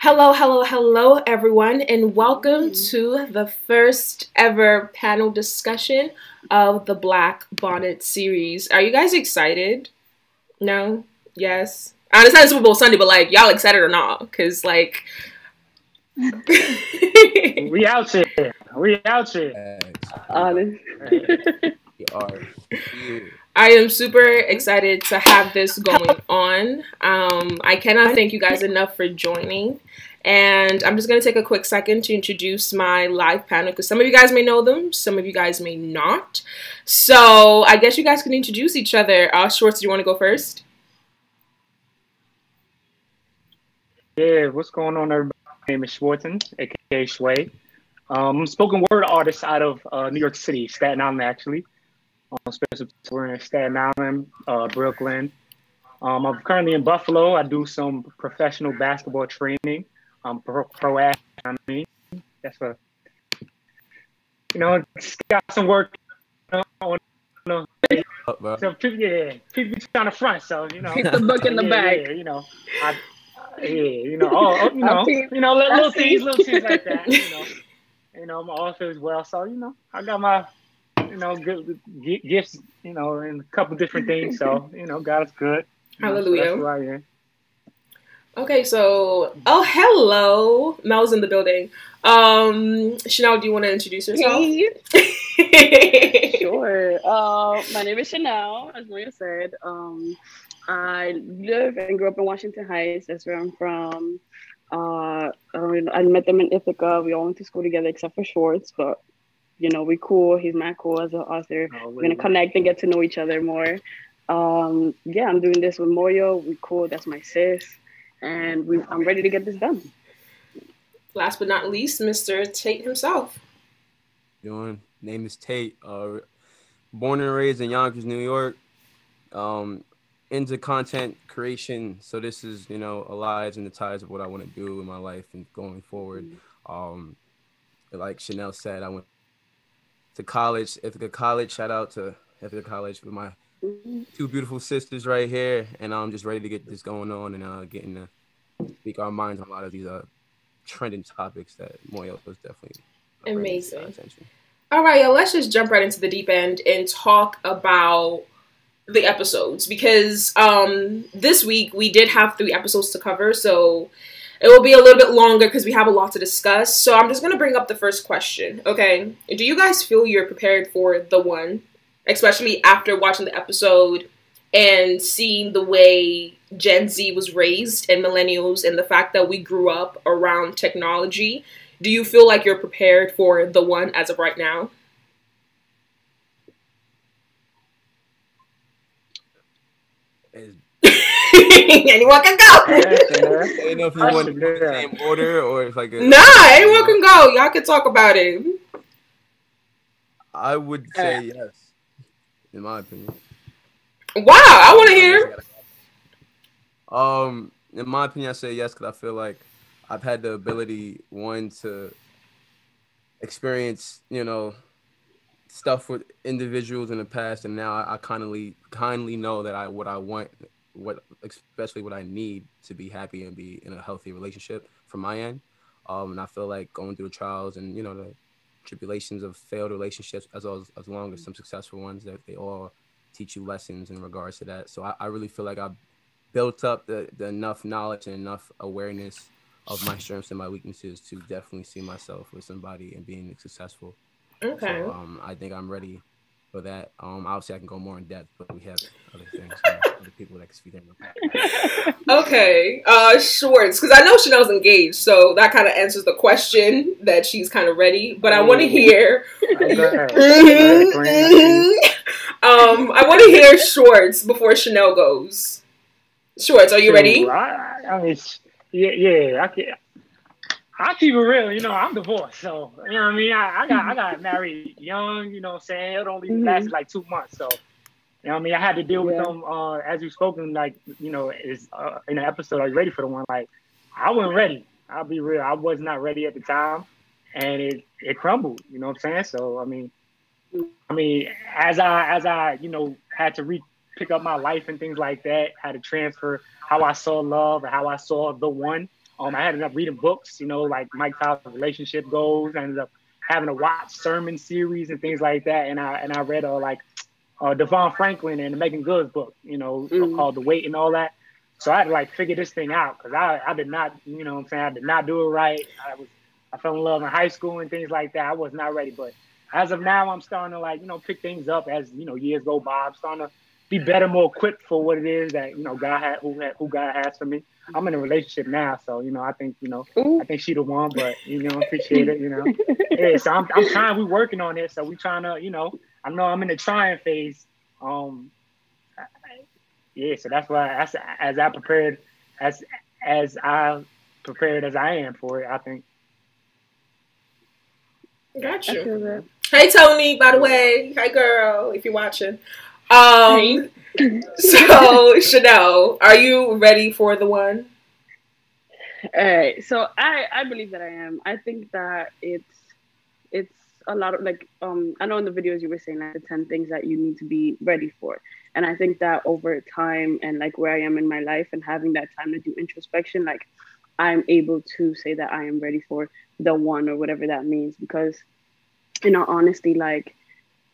Hello, hello, hello, everyone, and welcome Hey. to the first ever panel discussion of the Black Bonnet series. Are you guys excited? No? Yes? I understand it's Super Bowl Sunday, but like, y'all excited or not? Because, like, We out here. We out here. Thanks. Honest. We are here. I am super excited to have this going on. I cannot thank you guys enough for joining. And I'm just going to take a quick second to introduce my live panel because some of you guys may know them, some of you guys may not. So I guess you guys can introduce each other. Schwartz, do you want to go first? Yeah, what's going on, everybody? My name is Schwartzen, aka Sway. I'm a spoken word artist out of New York City, Staten Island, actually. Special tour in Staten Island, Brooklyn. I'm currently in Buffalo. I do some professional basketball training. I'm pro athlete. I mean, that's a got some work. You so people trying to front. So Keep the book in the bag. Little things like that. I'm also as well. So I got my good gifts. In a couple different things. So God is good. Hallelujah. So that's who I am. Okay, so hello, Mel's in the building. Chanel, do you want to introduce yourself? Hey. Sure. My name is Chanel, as Maria said. I live and grew up in Washington Heights. That's where I'm from. I met them in Ithaca. We all went to school together except for Schwartz, but we cool. He's not cool as an author. We're gonna connect and get to know each other more. I'm doing this with Moyo. We cool. That's my sis, and I'm ready to get this done. Last but not least, Mr. Tate himself. Name is Tate. Born and raised in Yonkers, New York. Into content creation. So this is, a lives and the ties of what I want to do in my life and going forward. Like Chanel said, I went to college, Ithaca College. Shout out to Ithaca College with my two beautiful sisters right here. And I'm just ready to get this going on and getting to speak our minds on a lot of these trending topics that Moyo was definitely amazing. All right, y'all, let's just jump right into the deep end and talk about the episodes because this week we did have 3 episodes to cover, so it will be a little bit longer because we have a lot to discuss. So I'm just going to bring up the first question, okay? Do you guys feel you're prepared for the one, especially after watching the episode and seeing the way Gen Z was raised and millennials and the fact that we grew up around technology? Do you feel like you're prepared for the one as of right now? Anyone can go. I don't know if you want to go the same order or if anyone can go. Y'all can talk about it. I would say yes, in my opinion. Wow, I want to hear. In my opinion, I say yes because I feel like I've had the ability, one, to experience, stuff with individuals in the past, and now I kindly know that what I want, especially what I need to be happy and be in a healthy relationship from my end. And I feel like going through the trials and the tribulations of failed relationships, as long as some successful ones, that they all teach you lessons in regards to that. So I really feel like I've built up the enough knowledge and enough awareness of my strengths and my weaknesses to definitely see myself with somebody and being successful. Okay. So I think I'm ready for that. Obviously I can go more in depth, but we have other things, other people that can speak in. Okay. Schwartz, because I know Chanel's engaged, so that kind of answers the question that she's kind of ready. But I want to hear. I want to hear Schwartz before Chanel goes. Schwartz, are you ready? I mean, yeah. I keep it real, I'm divorced, so what I mean. I got married young, what I'm saying. It only lasted like 2 months, so what I mean. I had to deal with them as you've spoken, like is in the episode. Are you ready for the one? Like I wasn't ready. I'll be real. I was not ready at the time, and it crumbled. You know what I'm saying? So I mean, as I had to pick up my life and things like that, had to transfer how I saw love or how I saw the one I ended up reading books, like Mike Tyler's Relationship Goals. I ended up having to watch sermon series and things like that. And I read like Devon Franklin and the Megan Good's book, called The Weight and all that. So I had to like figure this thing out because I did not, I did not do it right. I fell in love in high school and things like that. I was not ready, but as of now, I'm starting to like, pick things up as, years go by. I'm starting to be better, more equipped for what it is that, who God has for me. I'm in a relationship now, so I think I think she the one, but appreciate it, Yeah, so I'm trying. We working on it, so we trying to, I know I'm in the trying phase. Yeah, so that's why as I prepared as I prepared as I am for it. I think. Got you. Hey Tony, by the way, hi girl, if you're watching. Hey. So Chanel, are you ready for the one? All right, so I believe that I am. I think that it's a lot of like I know in the videos you were saying like the 10 things that you need to be ready for, and I think that over time and like where I am in my life and having that time to do introspection, like I'm able to say that I am ready for the one or whatever that means, because in all honesty, like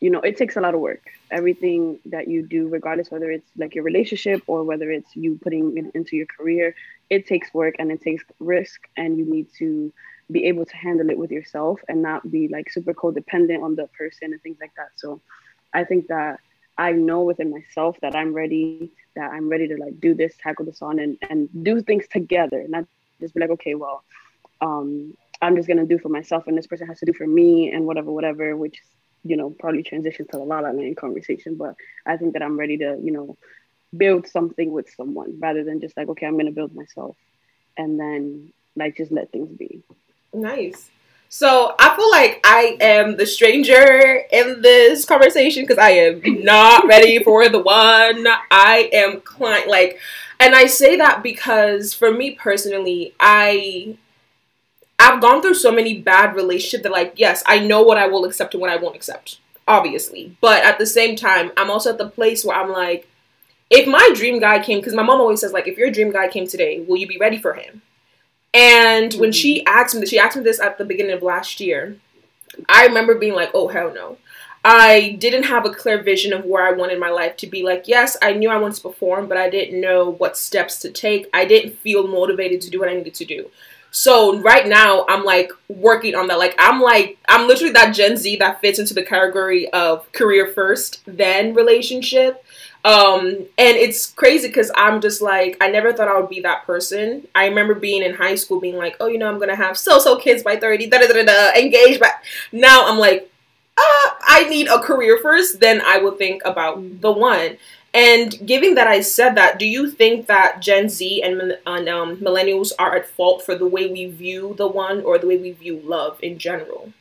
it takes a lot of work. Everything that you do, regardless whether it's like your relationship or whether it's you putting it into your career, it takes work and it takes risk, and you need to be able to handle it with yourself and not be like super codependent on the person and things like that. So I think that I know within myself that I'm ready to like do this, tackle this on, and do things together, not just be like, okay, well, I'm just gonna do for myself and this person has to do for me and whatever, which probably transitions to a lot of land conversation. But I think that I'm ready to, build something with someone rather than just like, okay, I'm gonna build myself and then like just let things be. Nice. So I feel like I am the stranger in this conversation because I am not ready for the one. I am and I say that because for me personally, I've gone through so many bad relationships that like, yes, I know what I will accept and what I won't accept, obviously. But at the same time, I'm also at the place where I'm like, if my dream guy came, because my mom always says like, if your dream guy came today, will you be ready for him? And when she asked me this at the beginning of last year, I remember being like, oh, hell no. I didn't have a clear vision of where I wanted my life to be. Like, yes, I knew I wanted to perform, but I didn't know what steps to take. I didn't feel motivated to do what I needed to do. So right now, I'm like working on that. I'm literally that Gen Z that fits into the category of career first, then relationship. And it's crazy because I'm just like, I never thought I would be that person. I remember being in high school being like, oh, I'm going to have so kids by 30, engaged. But now I'm like, I need a career first, then I will think about the one. And given that I said that, do you think that Gen Z and millennials are at fault for the way we view the one or the way we view love in general?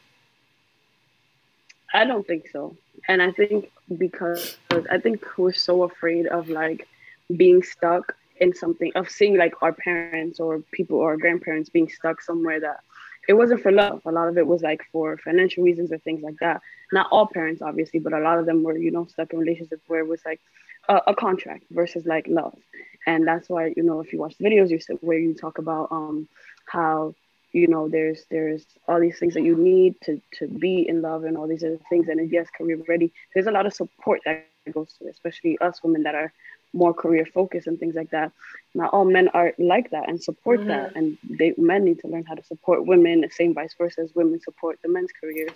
I don't think so. And I think because I think we're so afraid of like being stuck in something, of seeing like our parents or people or our grandparents being stuck somewhere that it wasn't for love. A lot of it was like for financial reasons or things like that. Not all parents, obviously, but a lot of them were, stuck in relationships where it was like a contract versus like love. And that's why, if you watch the videos where you talk about how there's all these things that you need to be in love and all these other things, and yes, career ready, there's a lot of support that goes to it, especially us women that are more career focused and things like that. Not all men are like that and support that, and men need to learn how to support women, the same vice versa as women support the men's careers,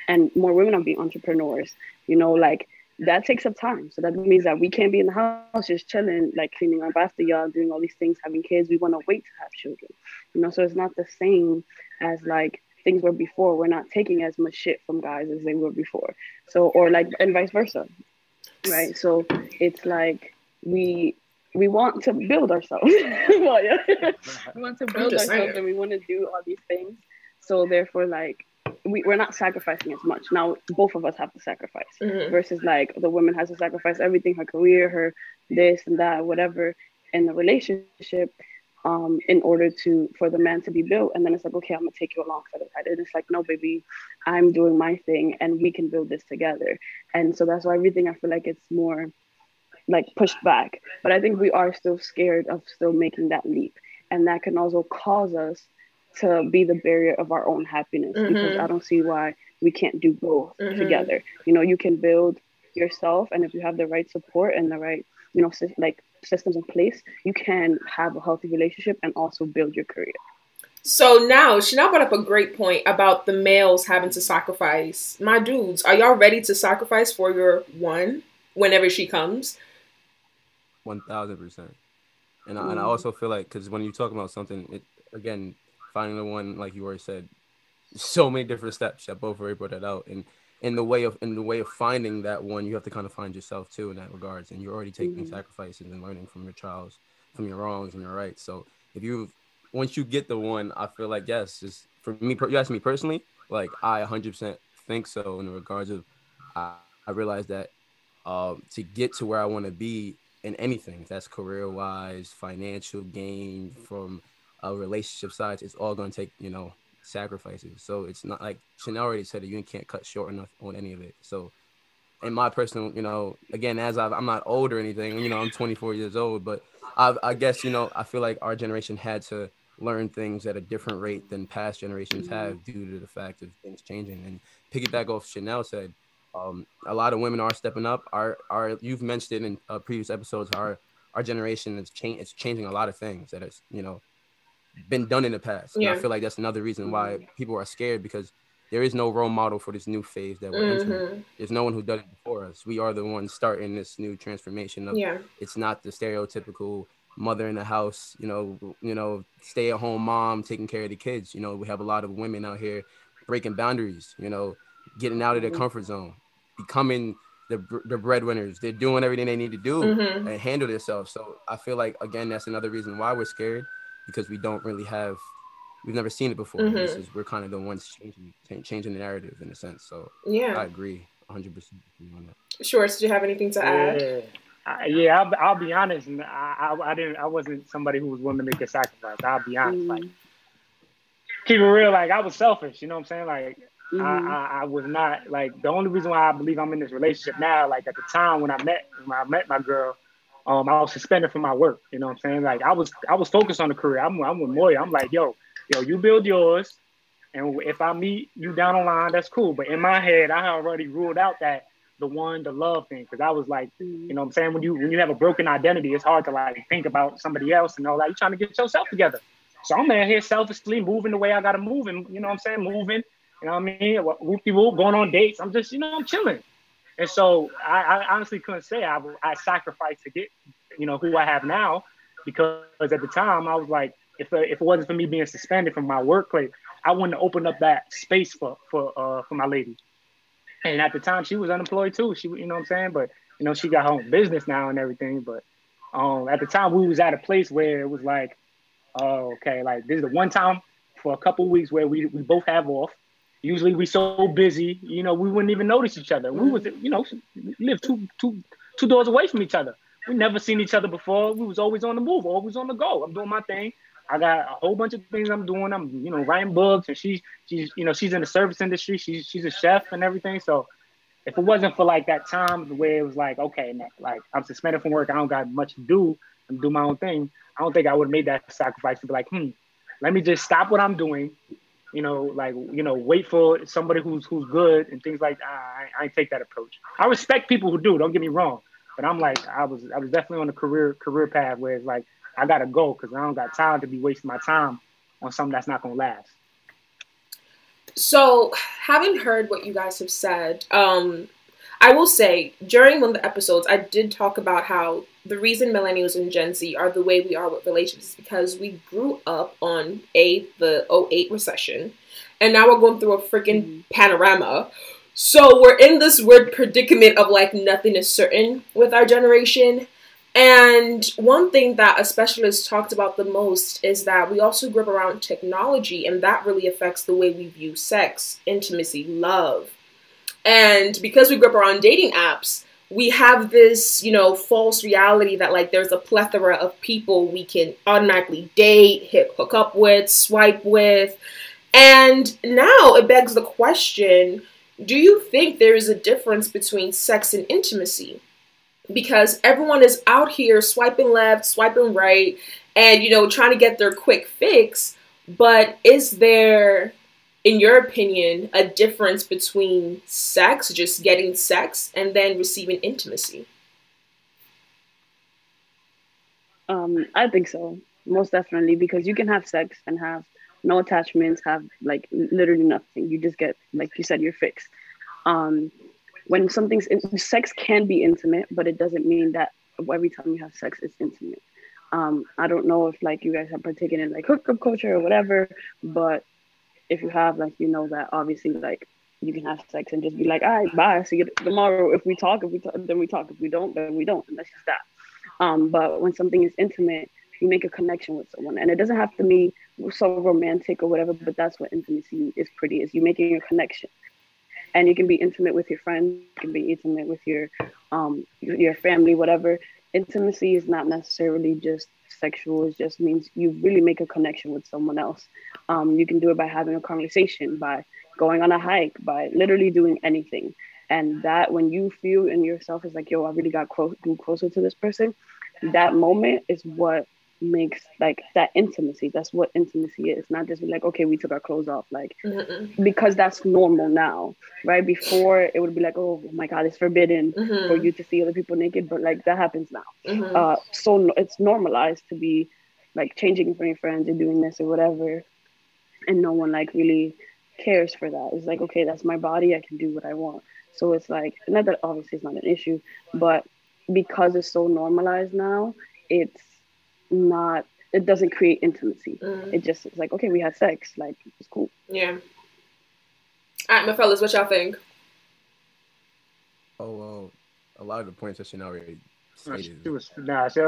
and more women are being entrepreneurs, like that takes up time. So that means that we can't be in the house just chilling, like cleaning our backyard, doing all these things, having kids. We want to wait to have children, so it's not the same as like things were before. We're not taking as much shit from guys as they were before. So, or like, and vice versa, right? So it's like we want to build ourselves. Well, yeah. We want to build ourselves and we want to do all these things. So therefore, like, we're not sacrificing as much. Now, both of us have to sacrifice versus like the woman has to sacrifice everything, her career, her this and that, whatever, in the relationship, in order for the man to be built. And then it's like, okay, I'm gonna take you along for the ride. And it's like, no, baby, I'm doing my thing and we can build this together. And so that's why everything, I feel like it's more like pushed back. But I think we are still scared of still making that leap. and that can also cause us to be the barrier of our own happiness, because I don't see why we can't do both together. You know, you can build yourself, and if you have the right support and the right, you know, like systems in place, you can have a healthy relationship and also build your career. So now, Chanel brought up a great point about the males having to sacrifice. My dudes, are y'all ready to sacrifice for your one whenever she comes? 1000%. And I also feel like, because when you talk about something, it, again, finding the one, like you already said, so many different steps that both already brought that out. And in the way of finding that one, you have to kind of find yourself too in that regards. And you're already taking sacrifices and learning from your trials, from your wrongs and your rights. So once you get the one, I feel like, yes, just for me, you ask me personally, like I 100% think so in regards of, I realized that to get to where I want to be in anything, that's career wise, financial gain, from a relationship side, it's all going to take, you know, sacrifices. So it's not like Chanel already said it, you can't cut short enough on any of it. So in my personal, you know, again, I'm not old or anything, you know, I'm 24 years old, but I guess, you know, I feel like our generation had to learn things at a different rate than past generations have, due to the fact of things changing. And piggyback off Chanel said, a lot of women are stepping up. You've mentioned it in previous episodes, our generation is it's changing a lot of things that has, you know, been done in the past. And I feel like that's another reason why people are scared, because there is no role model for this new phase that we're entering. There's no one who done it before us. We are the ones starting this new transformation of, it's not the stereotypical mother in the house, you know, stay at home mom taking care of the kids. You know, we have a lot of women out here breaking boundaries, you know, getting out of their comfort zone, becoming the breadwinners. They're doing everything they need to do and handle themselves. So I feel like, again, that's another reason why we're scared, because we've never seen it before. We're kind of the ones changing the narrative in a sense. So I agree 100% on that. Sure. So do you have anything to add? I'll be honest. I wasn't somebody who was willing to make a sacrifice. I'll be honest. Like, keep it real. Like, I was selfish. You know what I'm saying? Like, I was not, like, the only reason why I believe I'm in this relationship now, like at the time when I met my girl, I was suspended from my work. You know what I'm saying? Like, I was focused on the career. I'm with Moya. I'm like, yo, you build yours, and if I meet you down the line, that's cool. But in my head, I already ruled out that the love thing, because I was like, you know what I'm saying? When you have a broken identity, it's hard to like think about somebody else and all that. You're trying to get yourself together. So I'm there here selfishly moving the way I gotta move, and you know what I'm saying, moving. You know what I mean? Whoop-de-whoop, going on dates. I'm just, I'm chilling. And so I honestly couldn't say I sacrificed to get, who I have now, because at the time I was like, if it wasn't for me being suspended from my workplace, I wouldn't open up that space for my lady. And at the time she was unemployed too. She, you know what I'm saying? But, she got her own business now and everything. But at the time we was at a place where it was like, oh, okay, like this is the one time for a couple of weeks where we both have off. Usually we so busy, we wouldn't even notice each other. We was, live two doors away from each other. We never seen each other before. We was always on the move, always on the go. I'm doing my thing. I got a whole bunch of things I'm doing. I'm, writing books, and she's in the service industry. She's a chef and everything. So if it wasn't for like that time where it was like, okay, like I'm suspended from work, I don't got much to do, I'm doing my own thing, I don't think I would have made that sacrifice to be like, let me just stop what I'm doing, wait for somebody who's good and things like that. I take that approach. I respect people who do, don't get me wrong. But I'm like, I was definitely on the career path where it's like, I gotta go because I don't got time to be wasting my time on something that's not gonna last. So, having heard what you guys have said, I will say during one of the episodes, I did talk about how the reason millennials and Gen Z are the way we are with relationships is because we grew up on the 2008 recession, and now we're going through a freaking panorama. So we're in this weird predicament of like nothing is certain with our generation. And one thing that a specialist talked about the most is that we also grew up around technology, and that really affects the way we view sex, intimacy, love. And because we grew up around dating apps, we have this, false reality that like there's a plethora of people we can automatically date, hook up with, swipe with. And now it begs the question, do you think there is a difference between sex and intimacy? Because everyone is out here swiping left, swiping right, and, you know, trying to get their quick fix. But is there, in your opinion, a difference between sex, just getting sex, and then receiving intimacy? I think so, most definitely, because you can have sex and have no attachments, have like literally nothing. You just get, like you said, you're fixed. Um, when sex can be intimate, but it doesn't mean that every time you have sex, it's intimate. I don't know if like you guys have partaken in like hookup culture or whatever, but if you have, like, you know that obviously like you can have sex and just be like, all right, bye, see you tomorrow. If we talk, then we talk. If we don't, then we don't, and that's just that. But when something is intimate, you make a connection with someone, and it doesn't have to be so romantic or whatever. But that's what intimacy is. Pretty is you making a connection, and you can be intimate with your friends, you can be intimate with your family, whatever. Intimacy is not necessarily just sexual. It just means you really make a connection with someone else. You can do it by having a conversation, by going on a hike, by literally doing anything. And that when you feel in yourself is like, yo, I really got grew closer to this person, that moment is what makes like that intimacy. That's what intimacy is. Not just like, okay, we took our clothes off, like, because that's normal now, right? Before it would be like, oh my God, it's forbidden for you to see other people naked, but like that happens now. So it's normalized to be like changing in front of your friends and doing this or whatever, and no one like really cares for that. It's like, okay, that's my body, I can do what I want. So it's like, not that obviously it's not an issue, but because it's so normalized now, it's not, it doesn't create intimacy. It just is like, okay, we had sex, like it's cool. Yeah. All right, my fellas, what y'all think? Oh well, a lot of the points that she already stated. It was facts. It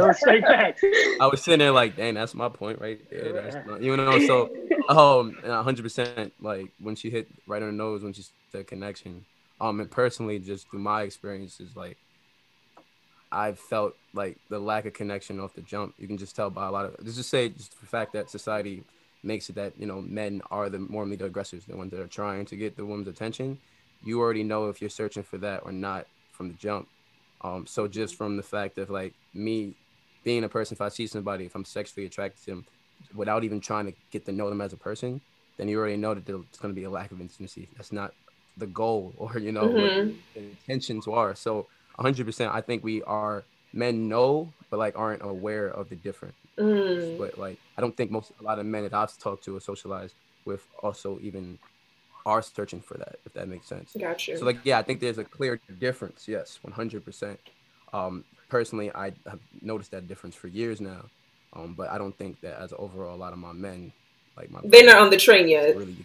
was straight facts. I was sitting there like, dang, that's my point right there. That's not, you know, so 100%. Like when she hit right on the nose when she said connection. And personally, just through my experiences, like I felt like the lack of connection off the jump. You can just tell by a lot of, just the fact that society makes it that, you know, men are normally the aggressors, the ones that are trying to get the woman's attention. You already know if you're searching for that or not from the jump. So just from the fact of like me being a person, if I see somebody, if I'm sexually attracted to them without even trying to get to know them as a person, then you already know that there's going to be a lack of intimacy. That's not the goal or, you know, what the intentions are. So 100%, I think men know, but like aren't aware of the difference. But like, I don't think a lot of men that I've talked to or socialized with also even are searching for that, if that makes sense. Gotcha. So like, yeah, I think there's a clear difference. Yes, 100%. Personally, I have noticed that difference for years now. But I don't think that as overall, a lot of my men, like they're not on the train yet. Really,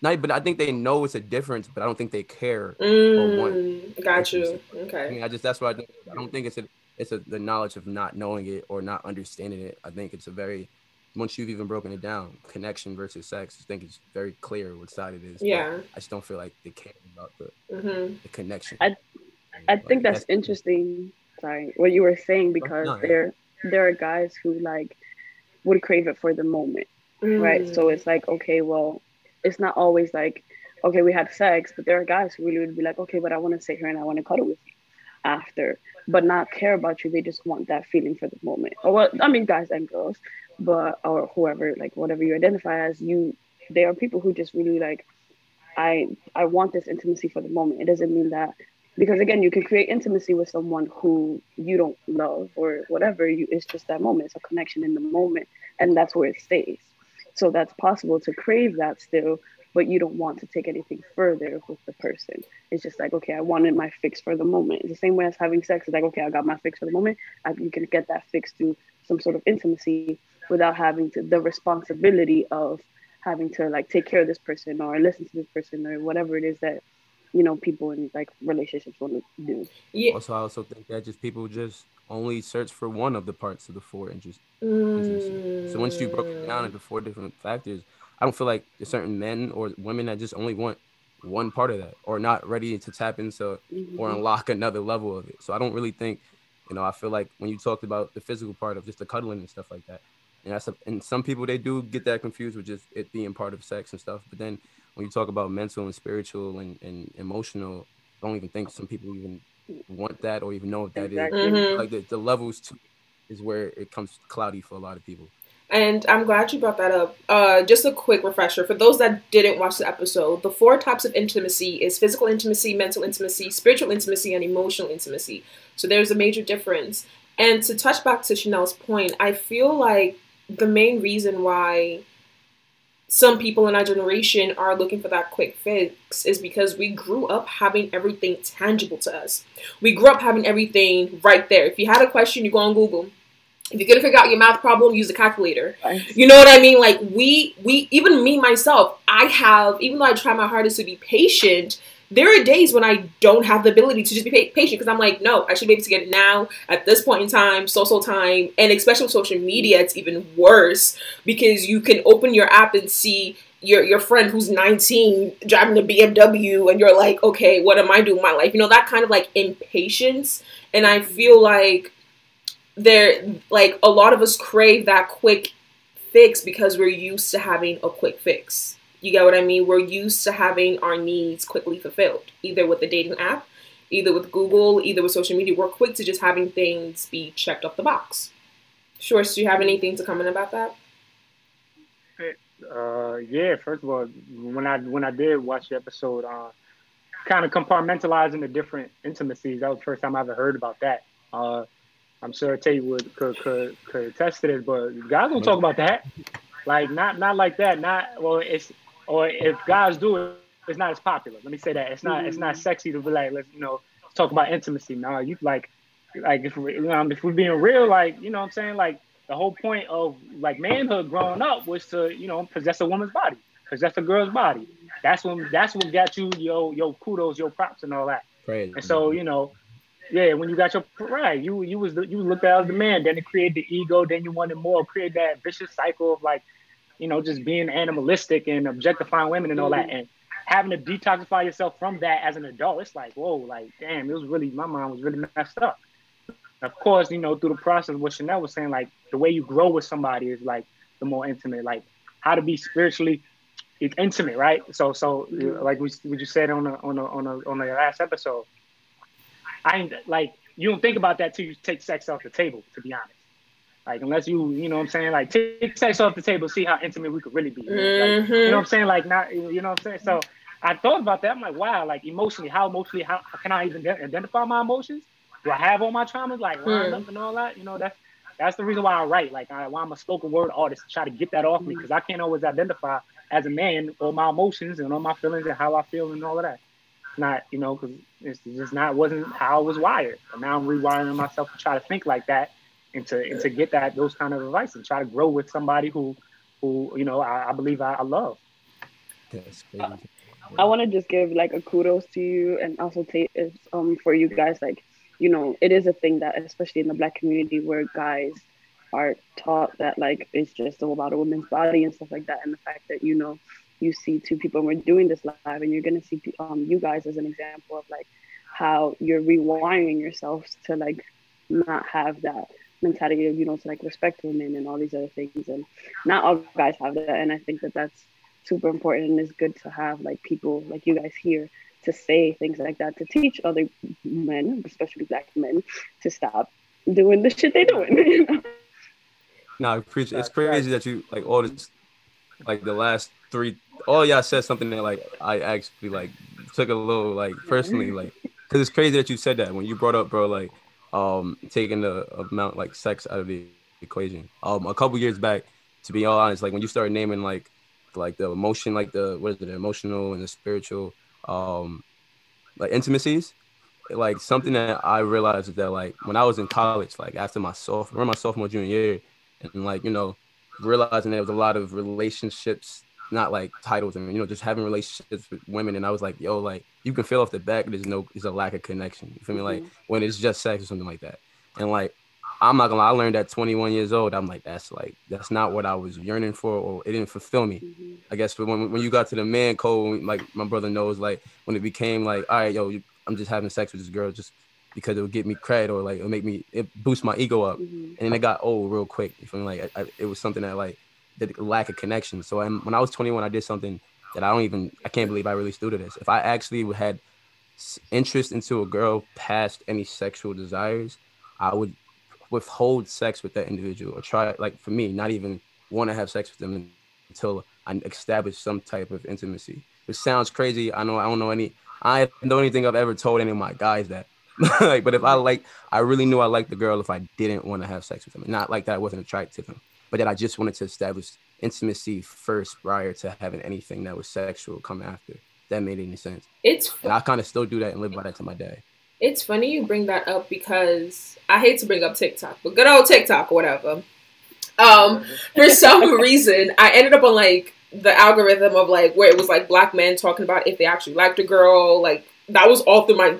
but I think they know it's a difference, but I don't think they care or want. Got you. Okay. I mean, that's why I don't think it's the knowledge of not knowing it or not understanding it. I think it's once you've even broken it down, connection versus sex, I think it's very clear what side it is. Yeah. I just don't feel like they care about the connection. I think that's interesting. Sorry, what you were saying, because there are guys who like would crave it for the moment, right? So it's like, okay, well, it's not always like, okay, we had sex, but there are guys who really would be like, okay, but I want to sit here and I want to cuddle with you after, but not care about you. They just want that feeling for the moment. Or well, I mean, guys and girls, but or whoever, like whatever you identify as, there are people who just really like, I want this intimacy for the moment. It doesn't mean that, because again, you can create intimacy with someone who you don't love or whatever. It's just that moment. It's a connection in the moment, and that's where it stays. So that's possible to crave that still, but you don't want to take anything further with the person. It's just like, okay, I wanted my fix for the moment. It's the same way as having sex. It's like, okay, I got my fix for the moment. You can get that fix through some sort of intimacy without having the responsibility of having to like take care of this person or listen to this person or whatever it is that, you know, people in like relationships want to do. Yeah. Also, I also think that just people just only search for one of the parts of the four intimacy. So once you broke it down into four different factors, I don't feel like there's certain men or women that just only want one part of that or not ready to tap into or unlock another level of it. So I don't really think, you know, I feel like when you talked about the physical part of just the cuddling and stuff like that, and some people, they do get that confused with just it being part of sex and stuff. But then when you talk about mental and spiritual and emotional, I don't even think some people even want that or even know what that is. Mm-hmm. Like the levels to is where it comes cloudy for a lot of people. And I'm glad you brought that up. Just a quick refresher for those that didn't watch the episode. The 4 types of intimacy is physical intimacy, mental intimacy, spiritual intimacy, and emotional intimacy. So there's a major difference. And to touch back to Chanel's point, I feel like the main reason why some people in our generation are looking for that quick fix is because we grew up having everything tangible to us. We grew up having everything right there. If you had a question, you go on Google. If you couldn't figure out your math problem, use a calculator. You know what I mean? Like we even me myself, even though I try my hardest to be patient, there are days when I don't have the ability to just be patient because I'm like, no, I should be able to get it now at this point in time, social time. And especially with social media, it's even worse because you can open your app and see your friend who's 19 driving a BMW and you're like, okay, what am I doing in my life? You know, that kind of like impatience. And I feel like like a lot of us crave that quick fix because we're used to having a quick fix. You get what I mean? We're used to having our needs quickly fulfilled, either with the dating app, either with Google, either with social media. We're quick to just having things be checked off the box. Sure, do you have anything to comment about that? Yeah. First of all, when I did watch the episode, kind of compartmentalizing the different intimacies. That was the first time I ever heard about that. I'm sure Tate could attest to this, but guys don't talk about that. Like not like that. Or if guys do it, it's not as popular. Let me say that it's not sexy to be like, let's talk about intimacy. No, you like if we're being real, like what I'm saying, like the whole point of like manhood growing up was to possess a woman's body, possess a girl's body. That's what got you your kudos, your props, and all that. Right. And so yeah, when you got your right, you looked at as the man. Then it created the ego. Then you wanted more. Create that vicious cycle of like, just being animalistic and objectifying women and all that. And having to detoxify yourself from that as an adult, it's like, whoa, like damn, my mind was really messed up. Of course, through the process, what Chanel was saying, like the way you grow with somebody is like the more intimate, like how to be spiritually intimate, right? So like we just said on the last episode. I ain't like you don't think about that till you take sex off the table, to be honest. Like unless you know what I'm saying, like take sex off the table, see how intimate we could really be. Like, you know what I'm saying? Like not you know what I'm saying? So I thought about that. I'm like, wow, like emotionally, how can I even identify my emotions? Do I have all my traumas like lined up and all that? That's the reason why I write. Like why I'm a spoken word artist, to try to get that off me, because I can't always identify as a man all my emotions and all my feelings and how I feel and all of that. Not because it's just wasn't how I was wired. And now I'm rewiring myself to try to think like that and to get those kind of advice and try to grow with somebody who I believe I love. That's crazy. I want to just give like a kudos to you and also Tate is for you guys, like it is a thing that especially in the Black community where guys are taught that like it's just all about a woman's body and stuff like that, and the fact that you see 2 people and we're doing this live and you're going to see you guys as an example of like how you're rewiring yourselves to like not have that mentality of to like respect women and all these other things, and not all guys have that, and I think that that's super important and it's good to have like people like you guys here to say things like that, to teach other men, especially Black men, to stop doing the shit they're doing. No, I appreciate. It's crazy that you like all this, like the last 3. All y'all said something that like I actually like took a little like personally like, because it's crazy that you said that when you brought up, bro, like taking the amount like sex out of the equation. A couple years back, to be all honest, like when you started naming like the emotion, like the emotional and the spiritual like intimacies, like something that I realized is that like when I was in college, like after my sophomore junior year, and like realizing there was a lot of relationships, not like titles, and just having relationships with women, and I was like, yo, like you can feel off the back there's a lack of connection. You feel me? Like when it's just sex or something like that. And like I'm not gonna lie, I learned at 21 years old. I'm like, that's not what I was yearning for, or it didn't fulfill me. I guess when you got to the man code, like my brother knows, like when it became like, all right, yo, I'm just having sex with this girl just because it would get me cred, or like it boost my ego up, and then it got old real quick. You feel me? Like it was something that like the lack of connection. So when I was 21, I did something that I can't believe I really stood to this. If I actually had interest into a girl past any sexual desires, I would withhold sex with that individual, or try, like for me, not even want to have sex with them until I establish some type of intimacy. Which sounds crazy. I know. I don't even think I've ever told any of my guys that. Like, but if I really knew I liked the girl if I didn't want to have sex with them. Not like that I wasn't attracted to them, but that I just wanted to establish intimacy first prior to having anything that was sexual come after. That made any sense. And I kind of still do that and live by that to my day. It's funny you bring that up because I hate to bring up TikTok, but good old TikTok or whatever. For some reason, I ended up on like the algorithm of like where it was like black men talking about if they actually liked a girl. Like that was all through my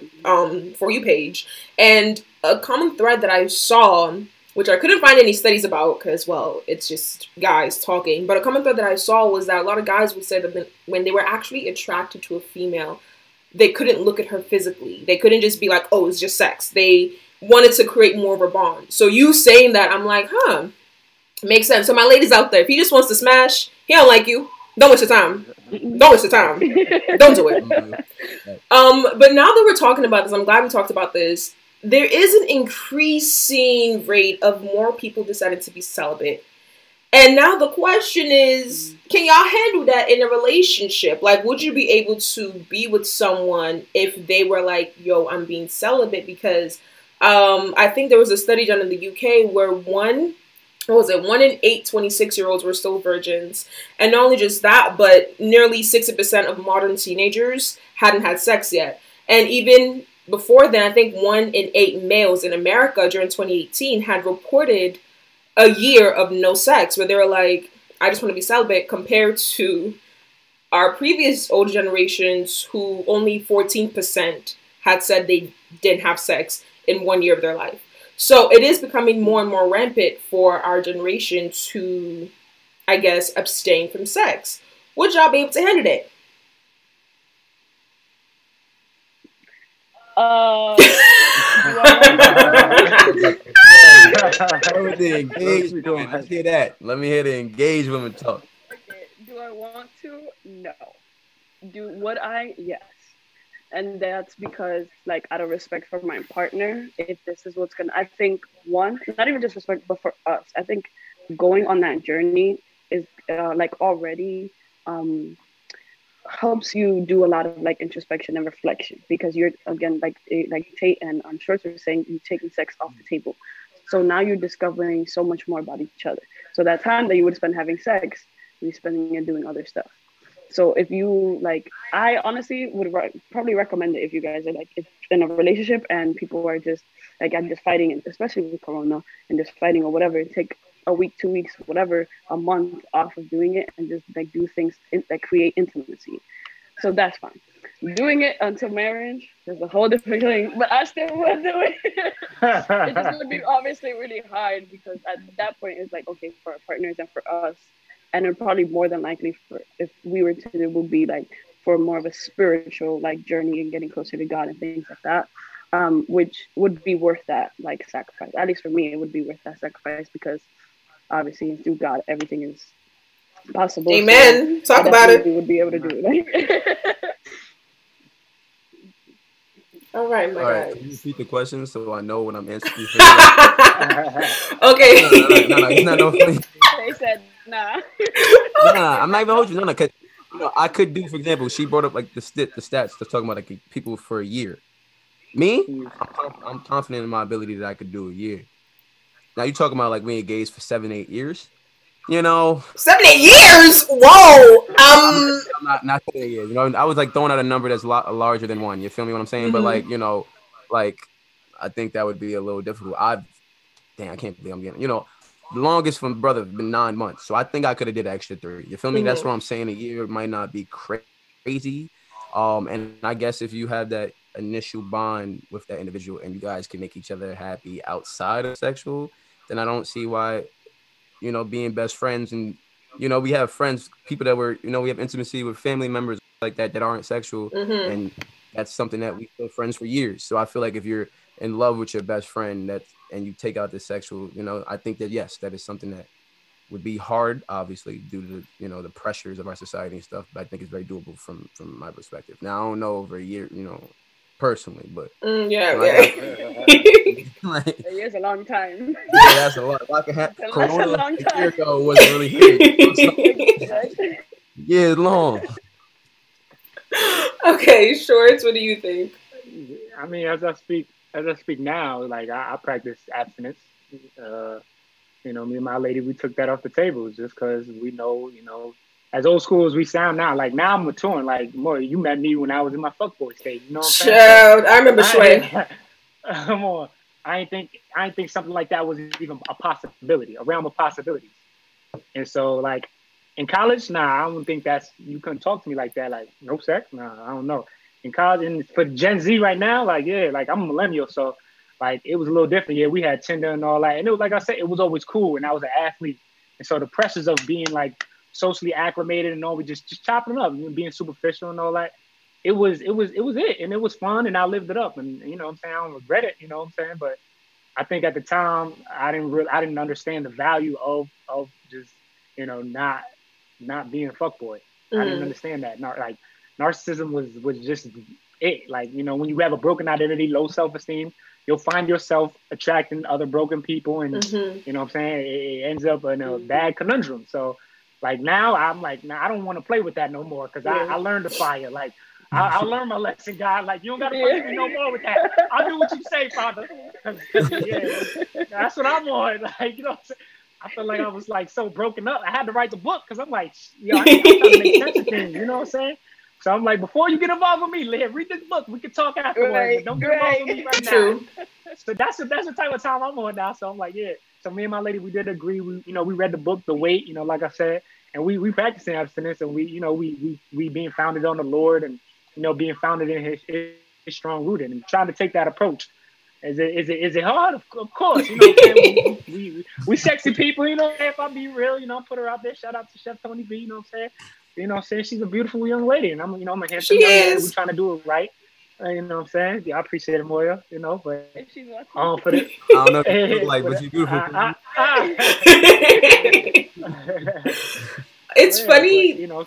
For You page. And a common thread that I saw, which I couldn't find any studies about because, well, it's just guys talking. But a common thread that I saw was that a lot of guys would say that when they were actually attracted to a female, they couldn't look at her physically. They couldn't just be like, oh, it's just sex. They wanted to create more of a bond. So you saying that, I'm like, makes sense. So my ladies out there, if he just wants to smash, he don't like you. Don't waste your time. Don't waste your time. Don't do it. But now that we're talking about this, I'm glad we talked about this. There is an increasing rate of more people deciding to be celibate. And now the question is, can y'all handle that in a relationship? Like, would you be able to be with someone if they were like, yo, I'm being celibate? Because I think there was a study done in the UK where 1 in 8 26-year-olds were still virgins. And not only just that, but nearly 60% of modern teenagers hadn't had sex yet. And even before then, I think 1 in 8 males in America during 2018 had reported a year of no sex, where they were like, I just want to be celibate, compared to our previous older generations who only 14% had said they didn't have sex in 1 year of their life. So it is becoming more and more rampant for our generation to, I guess, abstain from sex. Would y'all be able to handle it? The engagement. Let's hear that. Let me hear the engaged women talk. Okay. Do I want to? No. Would I? Yes. And that's because, like, out of respect for my partner, if this is what's gonna, I think, one, not even just respect, but for us, I think going on that journey is like already helps you do a lot of like introspection and reflection, because you're, again, like Tate and Shorts were saying, you're taking sex off the table. So now you're discovering so much more about each other. So that time that you would spend having sex, you're spending it doing other stuff. So if you like, I honestly would probably recommend it if you guys are like in a relationship and people are just like, I'm just fighting, and especially with Corona and just fighting or whatever, take a week, 2 weeks, whatever, a month off of doing it and just like do things that create intimacy. So that's fine. Doing it until marriage is a whole different thing, but I still would do it. It just would be obviously really hard, because at that point it's like, okay, for our partners and for us, and then probably more than likely for if we were to, it would be like for more of a spiritual like journey and getting closer to God and things like that, which would be worth that like sacrifice. At least for me, it would be worth that sacrifice, because obviously through God everything is possible. Amen. So talk about it. We would be able to do it. All right, my guys. Can you repeat the question so I know when I'm answering? Okay. No, it's not no funny. They said nah. Nah, I'm not even holding you. No, because I could do, for example, she brought up like the stats that's talking about like people for a year. Me, I'm confident in my ability that I could do a year. Now you talking about like we engaged for 7-8 years. 7-8 years. Whoa. I'm not 7-8 years. I was like throwing out a number that's a lot larger than 1. You feel me? What I'm saying? Mm-hmm. But like I think that would be a little difficult. I can't believe I'm getting. The longest from brother been 9 months, so I think I could have did extra 3. You feel me? Mm-hmm. That's what I'm saying. A year might not be crazy. And I guess if you have that initial bond with that individual and you guys can make each other happy outside of sexual, then I don't see why. Being best friends, and we have friends, people that were, we have intimacy with family members like that aren't sexual, mm-hmm. and that's something that we feel friends for years. So I feel like if you're in love with your best friend and you take out the sexual, I think that yes, that is something that would be hard, obviously, due to the pressures of our society and stuff. But I think it's very doable from my perspective. Now I don't know over a year, personally, but yeah. Like, a year's a long time. Yeah, that's a lot. If I could have Corona a year ago wasn't really here. Yeah, long. Okay, Shorts, what do you think? I mean, as I speak now, like I practice abstinence. You know, me and my lady, we took that off the table just because we know, you know, as old school as we sound now, like now I'm maturing. Like, more, you met me when I was in my fuckboy stage. You know what I'm saying? Child, I remember Sway. Come on. I ain't think something like that was even a possibility, a realm of possibilities. And so, like, in college, nah, I don't think you couldn't talk to me like that. Like, no sex? Nah, I don't know. In college, and for Gen Z right now, like, yeah, like I'm a millennial, so like it was a little different. Yeah, we had Tinder and all that, and it was, like I said, it was always cool, and I was an athlete, and so the pressures of being like socially acclimated and all, we just chopping up and being superficial and all that. It was it, and it was fun, and I lived it up, and you know what I'm saying, I don't regret it, you know what I'm saying, but I think at the time I didn't understand the value of just, you know, not being a fuckboy. I didn't understand that. Like narcissism was just it. Like, you know, when you have a broken identity, low self-esteem, you'll find yourself attracting other broken people, and you know what I'm saying, it ends up in a bad conundrum. So like now I'm like, nah, I don't want to play with that no more, because I learned the fire. Like I learned my lesson, God. Like, you don't gotta play with me no more with that. I'll do what you say, Father. Cause yeah, that's what I'm on. Like, you know what I'm saying? I felt like I was like so broken up. I had to write the book because I'm like, yo, I'm trying to make sense of things. You know what I'm saying? So I'm like, before you get involved with me, Leah, read this book. We can talk afterwards, but don't get involved with me right now. So that's the type of time I'm on now. So I'm like, yeah. So me and my lady, we did agree. We read the book, The Weight. You know, like I said, and we practicing abstinence, and we being founded on the Lord, and you know, being founded in his strong rooted, and trying to take that approach. Is it hard? Of course, you know what I'm saying? We sexy people, you know, if I be real, you know, put her out there. Shout out to Chef Tony B, you know what I'm saying? You know what I'm saying? She's a beautiful young lady, and I'm a handsome young man. We're trying to do it right. You know what I'm saying? Yeah, I appreciate it, Moya, you know, but for the, I don't know if you look like, but she's beautiful. It's funny. But, you know,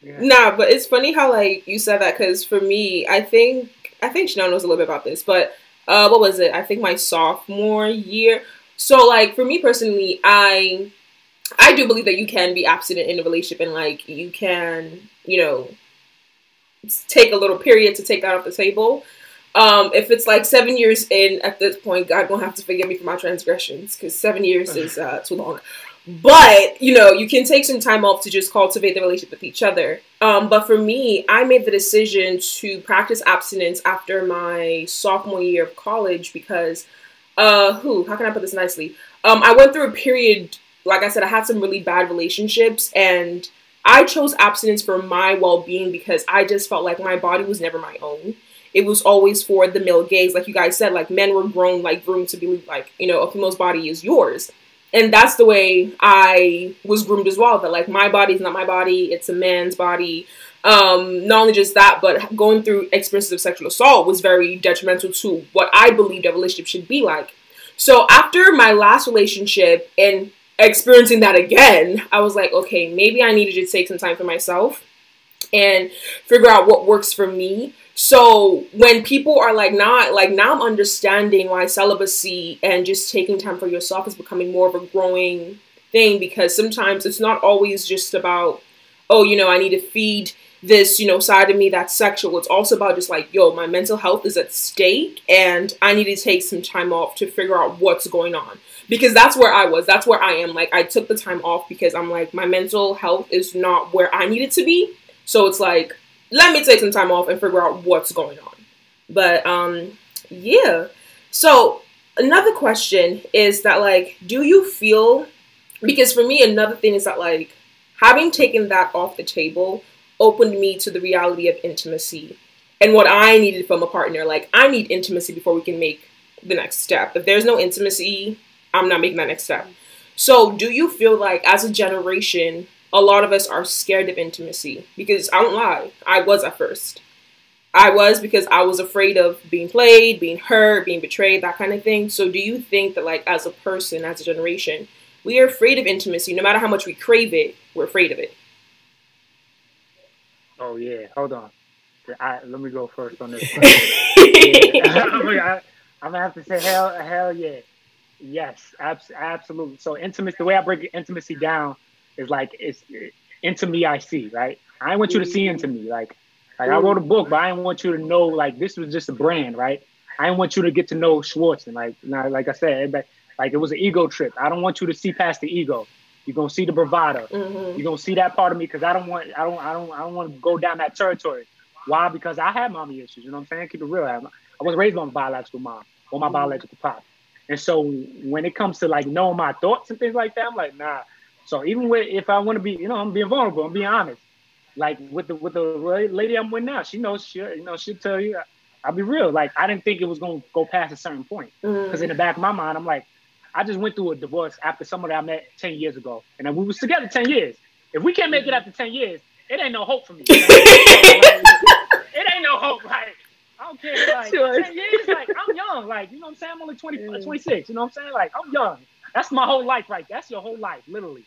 Nah, but it's funny how like you said that, because for me, I think Chanel knows a little bit about this, but what was it? I think my sophomore year. So like for me personally, I do believe that you can be abstinent in a relationship, and like you can, you know, take a little period to take that off the table. If it's like 7 years in at this point, God gonna have to forgive me for my transgressions, because 7 years is too long. But, you know, you can take some time off to just cultivate the relationship with each other. But for me, I made the decision to practice abstinence after my sophomore year of college because, how can I put this nicely? I went through a period, like I said, I had some really bad relationships, and I chose abstinence for my well-being because I just felt like my body was never my own. It was always for the male gaze. Like you guys said, like men were grown, like groomed to believe like, you know, a female's body is yours. And that's the way I was groomed as well, that like my body is not my body, it's a man's body. Not only just that, but going through experiences of sexual assault was very detrimental to what I believed a relationship should be like. So after my last relationship and experiencing that again, I was like, okay, maybe I needed to take some time for myself and figure out what works for me. So when people are like, now I'm understanding why celibacy and just taking time for yourself is becoming more of a growing thing, because sometimes it's not always just about, oh, you know, I need to feed this, you know, side of me that's sexual. It's also about just like, yo, my mental health is at stake and I need to take some time off to figure out what's going on. Because that's where I was. That's where I am. Like, I took the time off because I'm like, my mental health is not where I need it to be. So it's like, let me take some time off and figure out what's going on. But, yeah. So, another question is that, like, do you feel, because for me, another thing is that, like, having taken that off the table opened me to the reality of intimacy and what I needed from a partner. Like, I need intimacy before we can make the next step. If there's no intimacy, I'm not making that next step. So, do you feel like, as a generation, a lot of us are scared of intimacy? Because I won't lie, I was at first. I was, because I was afraid of being played, being hurt, being betrayed, that kind of thing. So do you think that, like, as a person, as a generation, we are afraid of intimacy? No matter how much we crave it, we're afraid of it. Oh, yeah. Hold on. let me go first on this one. Yeah. I'm gonna have to say hell yeah, yes, absolutely. So intimacy, the way I break intimacy down is like it's into me I see, right? I want you to see into me, like I wrote a book, but I didn't want you to know like this was just a brand, right? I didn't want you to get to know Schwartz, and like I said, but like it was an ego trip. I don't want you to see past the ego. You're gonna see the bravado. You're gonna see that part of me because I don't want to go down that territory. Why? Because I had mommy issues. You know what I'm saying? Keep it real. I was raised by my biological mom or my biological pop. And so when it comes to like knowing my thoughts and things like that, I'm like, nah. So even if I want to be, I'm being vulnerable, I'm being honest. Like with the lady I'm with now, she knows she'll tell you. I'll be real. Like I didn't think it was gonna go past a certain point because in the back of my mind, I'm like, I just went through a divorce after somebody I met 10 years ago, and we was together 10 years. If we can't make it after 10 years, it ain't no hope for me. It ain't no hope. Like I don't care. Like 10 years, like I'm young. Like you know what I'm saying? I'm only 26. You know what I'm saying? Like I'm young. That's my whole life, right? That's your whole life, literally.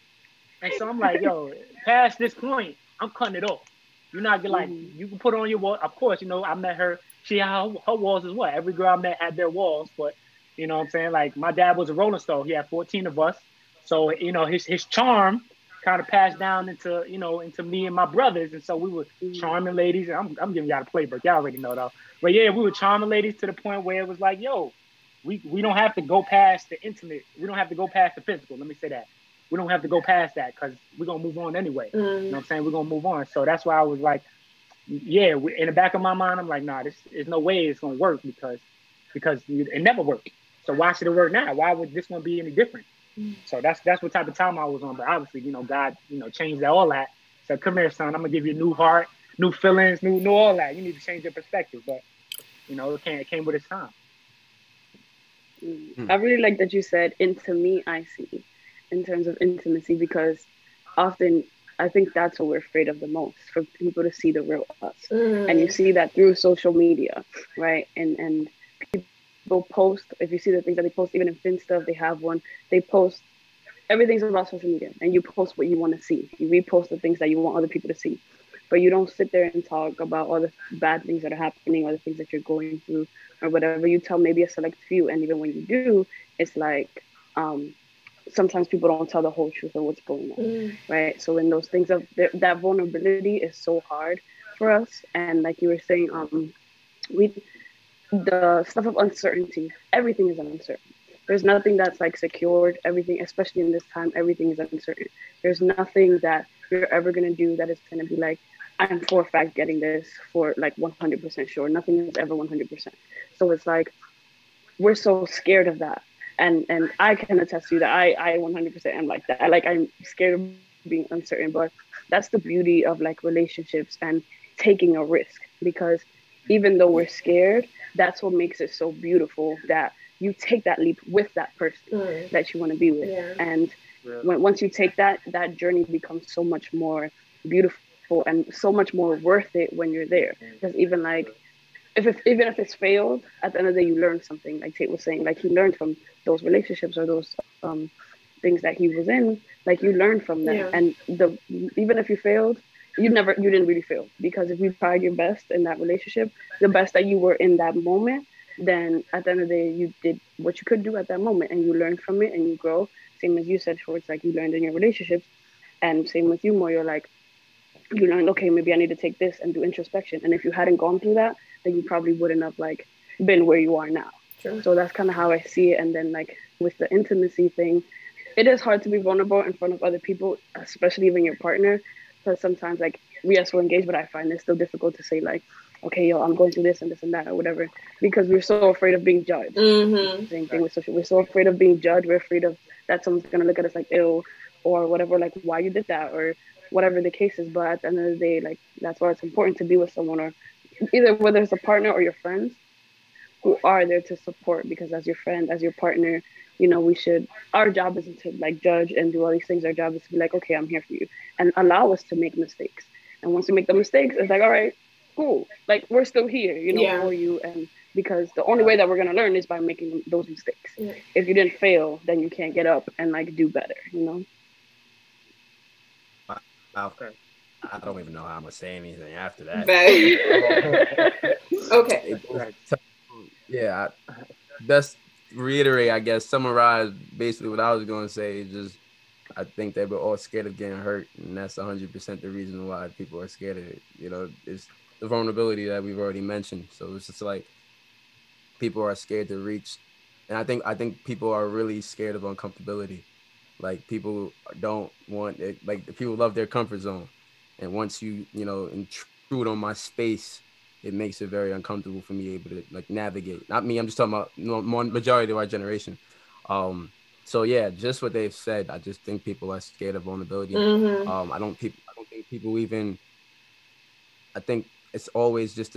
And so I'm like, yo, past this point, I'm cutting it off. You're not gonna like you can put on your wall. Of course, I met her. She had her walls as well. Every girl I met had their walls, but you know what I'm saying? Like my dad was a Rolling Stone. He had 14 of us. So, his charm kind of passed down into me and my brothers. And so we were charming ladies. And I'm giving y'all a playbook. Y'all already know though. But yeah, we were charming ladies to the point where it was like, yo, we don't have to go past the intimate. We don't have to go past the physical. Let me say that. We don't have to go past that because we're going to move on anyway. You know what I'm saying? We're going to move on. So that's why I was like, yeah, in the back of my mind, I'm like, nah, there's no way it's going to work because it never worked. So why should it work now? Why would this one be any different? So that's what type of time I was on. But obviously, God, changed all that. Said, come here, son. I'm gonna give you a new heart, new feelings, new all that. You need to change your perspective. But it came with its time. I really like that you said into me I see in terms of intimacy because often I think that's what we're afraid of the most, for people to see the real us. And you see that through social media, right? And people post, if you see the things that they post, even in Finsta, they have one, they post, everything's about social media, and you post what you want to see. You repost the things that you want other people to see, but you don't sit there and talk about all the bad things that are happening or the things that you're going through or whatever. You tell maybe a select few, and even when you do, it's like sometimes people don't tell the whole truth of what's going on, right? So in those things that vulnerability is so hard for us, and like you were saying, the stuff of uncertainty, everything is uncertain. There's nothing that's like secured. Everything, especially in this time, everything is uncertain. There's nothing that you're ever going to do that is going to be like, I'm for a fact getting this for like 100% sure. Nothing is ever 100%. So it's like, we're so scared of that. And I can attest to you that I 100% am like that. I'm scared of being uncertain, but that's the beauty of like relationships and taking a risk, because even though we're scared, that's what makes it so beautiful, that you take that leap with that person that you want to be with. Yeah. And once you take that journey becomes so much more beautiful and so much more worth it when you're there. Because even like, even if it's failed, at the end of the day, you learn something. Like Tate was saying, like he learned from those relationships or those things that he was in. Like you learned from them, and even if you failed, you didn't really fail, because if you tried your best in that relationship, the best that you were in that moment, then at the end of the day, you did what you could do at that moment, and you learned from it and you grow. Same as you said, Schwartz, like you learned in your relationships, and same with you, Mo. You're like, you learned, okay, maybe I need to take this and do introspection. And if you hadn't gone through that, then you probably wouldn't have like been where you are now. True. So that's kind of how I see it. And then like with the intimacy thing, it is hard to be vulnerable in front of other people, especially even your partner, because sometimes like we are so engaged, but I find it still difficult to say like, okay, yo, I'm going through this and that or whatever, because we're so afraid of being judged. Same thing with social. We're so afraid of being judged. We're afraid of that someone's gonna look at us like ill or whatever, like why you did that or whatever the case is. But at the end of the day, like that's why it's important to be with someone, or either whether it's a partner or your friends, who are there to support. Because as your friend, as your partner, our job isn't to like judge and do all these things. Our job is to be like, okay, I'm here for you, and allow us to make mistakes. And once we make the mistakes, it's like, all right, cool, like we're still here, for you. And because the only way that we're gonna learn is by making those mistakes. If you didn't fail, then you can't get up and like do better. Wow. I don't even know how I'm gonna say anything after that. Okay. Yeah, best reiterate, I guess, summarize basically what I was gonna say. Just I think they were all scared of getting hurt, and that's 100% the reason why people are scared of it. You know, it's the vulnerability that we've already mentioned. So it's just like people are scared to reach, and I think people are really scared of uncomfortability. Like people don't want it. Like people love their comfort zone, and once intrude on my space, it makes it very uncomfortable for me able to like navigate. Not me. I'm just talking about majority of our generation. So yeah, just what they've said. I just think people are scared of vulnerability. I don't think people even. I think it's always just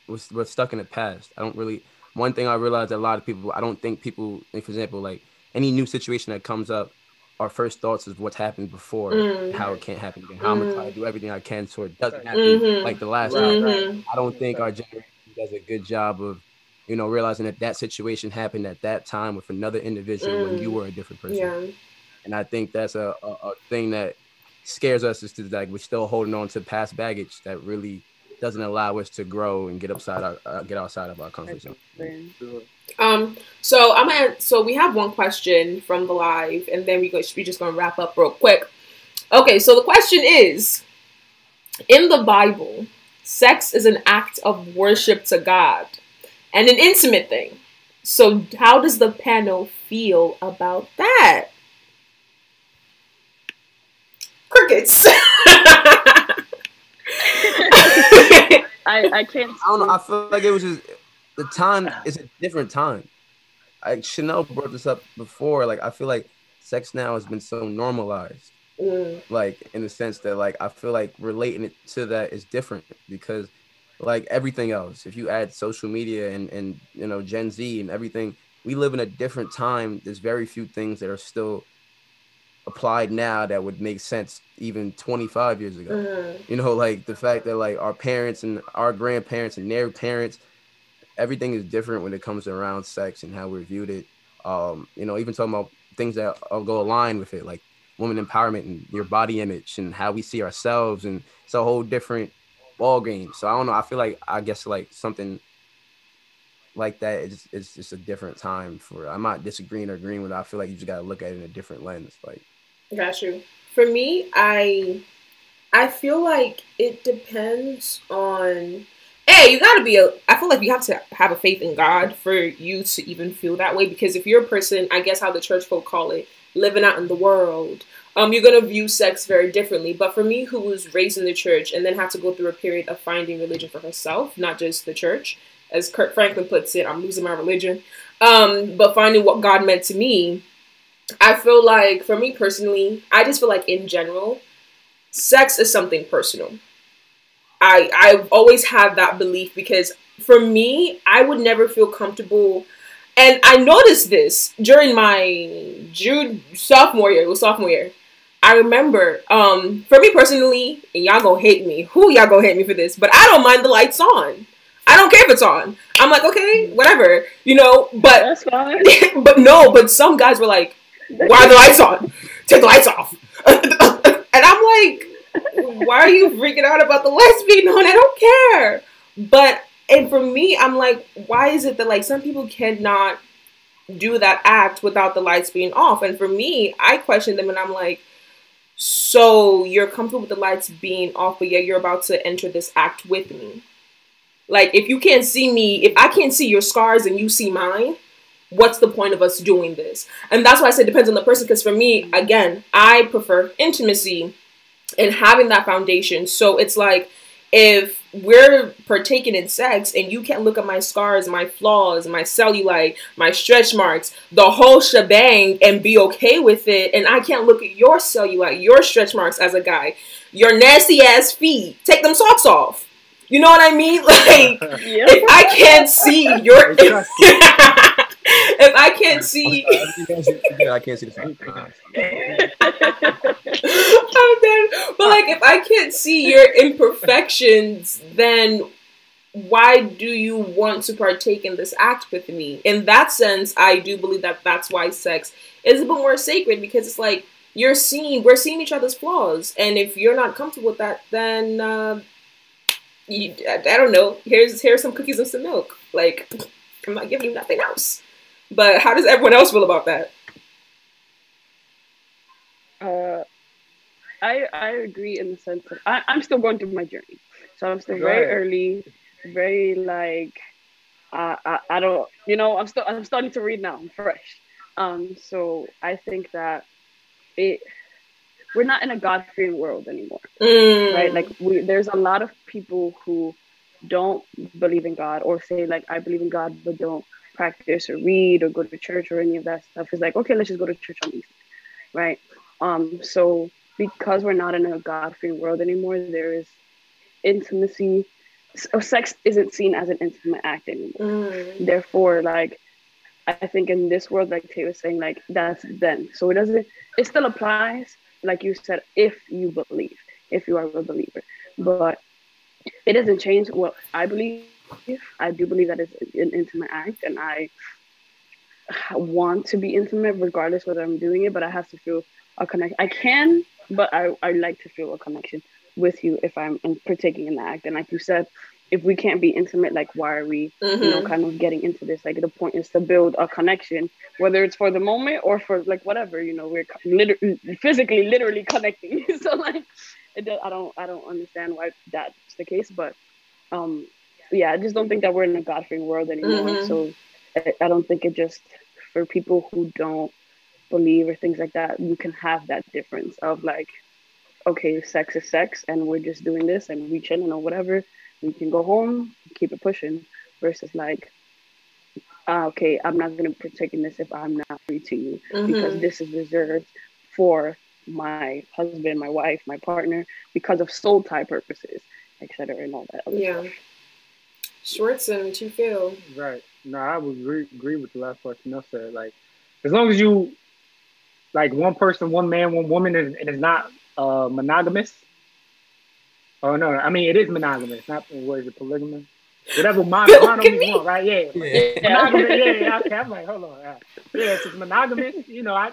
we're stuck in the past. I don't really. One thing I realized that a lot of people. I don't think people. Like, for example, like any new situation that comes up, our first thoughts is what's happened before, how it can't happen again. How I'm gonna try to do everything I can so it doesn't happen like the last time. I don't think our generation does a good job of, realizing that situation happened at that time with another individual when you were a different person. Yeah. And I think that's a thing that scares us, is to like we're still holding on to past baggage that really doesn't allow us to grow and get outside of our comfort zone. So we have one question from the live, and then we're just gonna wrap up real quick. Okay, so the question is: in the Bible, sex is an act of worship to God and an intimate thing. So how does the panel feel about that? Crickets. I can't. I don't know. I feel like it was just the time is a different time. Like Chanel brought this up before. Like I feel like sex now has been so normalized. Like in the sense that like I feel like relating it to that is different because like everything else, if you add social media and Gen Z and everything, we live in a different time. There's very few things that are still applied now that would make sense even 25 years ago. Like the fact that like our parents and our grandparents and their parents, everything is different when it comes to around sex and how we're viewed it. Even talking about things that go align with it, like women empowerment and your body image and how we see ourselves, and it's a whole different ball game. So I don't know. I guess like something like that is just a different time for. I'm not disagreeing or agreeing with it. I feel like you just gotta look at it in a different lens. Like, got you. For me, I feel like it depends on. Hey, you gotta be I feel like you have to have a faith in God for you to even feel that way. Because if you're a person, I guess how the church folk call it, living out in the world, you're gonna view sex very differently. But for me, who was raised in the church and then had to go through a period of finding religion for herself, not just the church, as Kurt Franklin puts it, I'm losing my religion. But finding what God meant to me, I feel like for me personally, I just feel like in general, sex is something personal. I've always had that belief because for me, I would never feel comfortable. And I noticed this during my sophomore year. I remember, for me personally, and y'all gonna hate me. Y'all gonna hate me for this? But I don't mind the lights on. I don't care if it's on. I'm like, okay, whatever, but that's fine. but some guys were like, why are the lights on? Take the lights off. And I'm like, why are you freaking out about the lights being on? I don't care. And for me, I'm like, why is it that like some people cannot do that act without the lights being off? And for me, I question them and I'm like, so you're comfortable with the lights being off, but yet you're about to enter this act with me. Like, if you can't see me, if I can't see your scars and you see mine, what's the point of us doing this? And that's why I say it depends on the person, because for me, again, I prefer intimacy and having that foundation. So it's like, if we're partaking in sex and you can't look at my scars, my flaws, my cellulite, my stretch marks, the whole shebang, and be okay with it, and I can't look at your cellulite, your stretch marks as a guy, your nasty ass feet, take them socks off. You know what I mean? Like, if I can't see your... if I can't see... I can't see the socks. I'm dead. But, like, if I can't see your imperfections, then why do you want to partake in this act with me? In that sense, I do believe that that's why sex is a bit more sacred, because it's like, we're seeing each other's flaws, and if you're not comfortable with that, then I don't know. Here's some cookies and some milk. Like, I'm not giving you nothing else. But how does everyone else feel about that? I agree in the sense that I'm still going through my journey, so I'm still very early, very like I don't, you know, I'm starting to read now. I'm fresh. So I think that we're not in a God-fearing world anymore, right? Like there's a lot of people who don't believe in God or say like I believe in God but don't practice or read or go to church or any of that stuff. It's like, okay, let's just go to church on Easter, right? So because we're not in a God-fearing world anymore, there is intimacy. So sex isn't seen as an intimate act anymore. Therefore, like I think in this world, like Tay was saying, like that's then. So it still applies, like you said, if you believe, if you are a believer. But it doesn't change what I believe. I do believe that it's an intimate act, and I want to be intimate regardless whether I'm doing it, but I have to feel a connection. I can, but I like to feel a connection with you if I'm partaking in the act. And like you said, if we can't be intimate, like why are we, you know, kind of getting into this? Like the point is to build a connection, whether it's for the moment or for like whatever, you know, we're physically, literally connecting. So like, I don't understand why that's the case, but yeah, I just don't think that we're in a God-fearing world anymore. So I don't think it just for people who don't believe or things like that, you can have that difference of like, okay, sex is sex and we're just doing this and we chilling or whatever. We can go home, keep it pushing, versus like, okay, I'm not going to partake in this if I'm not free to you because this is reserved for my husband, my wife, my partner, because of soul tie purposes, etc. and all that other stuff. Schwartzen, what you feel? Right. No, I would agree with the last part Chanel said. Like, as long as you, like, one person, one man, one woman, and it's not monogamous. Oh, no, I mean, it is monogamous. Not, what is it, polygamous? Whatever, monogamous one, right? Yeah. Monogamous, yeah. Okay, I'm like, hold on. Yeah, if it's monogamous, you know, I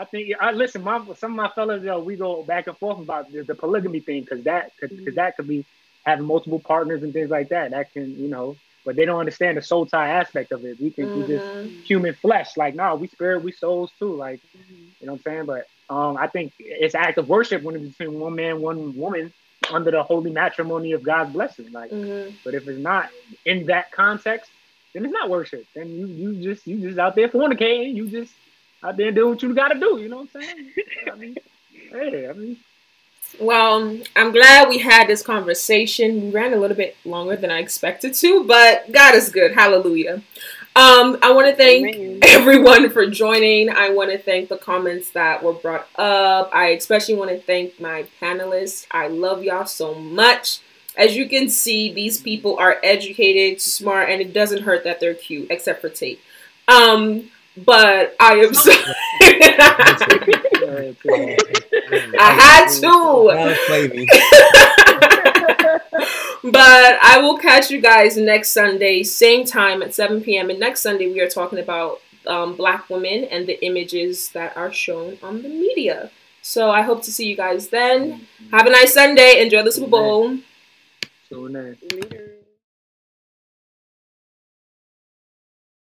think, listen, some of my fellas, we go back and forth about the polygamy thing, because that could be having multiple partners and things like that. That can, you know, but they don't understand the soul tie aspect of it. We think we just human flesh. Like, no, we spirit, we souls too. Like, you know what I'm saying? But I think it's an act of worship when it's between one man, one woman under the holy matrimony of God's blessing. Like, but if it's not in that context, then it's not worship. Then you just out there fornicating. You just out there doing what you got to do. You know what I'm saying? I mean. Well, I'm glad we had this conversation. We ran a little bit longer than I expected to, but God is good. Hallelujah. I want to thank everyone for joining. I want to thank the comments that were brought up. I especially want to thank my panelists. I love y'all so much. As you can see, these people are educated, smart, and it doesn't hurt that they're cute, except for Tate. But I am so I had to. But I will catch you guys next Sunday, same time at 7 p.m. And next Sunday we are talking about Black women and the images that are shown on the media. So I hope to see you guys then. Have a nice Sunday. Enjoy the Super Bowl. So nice.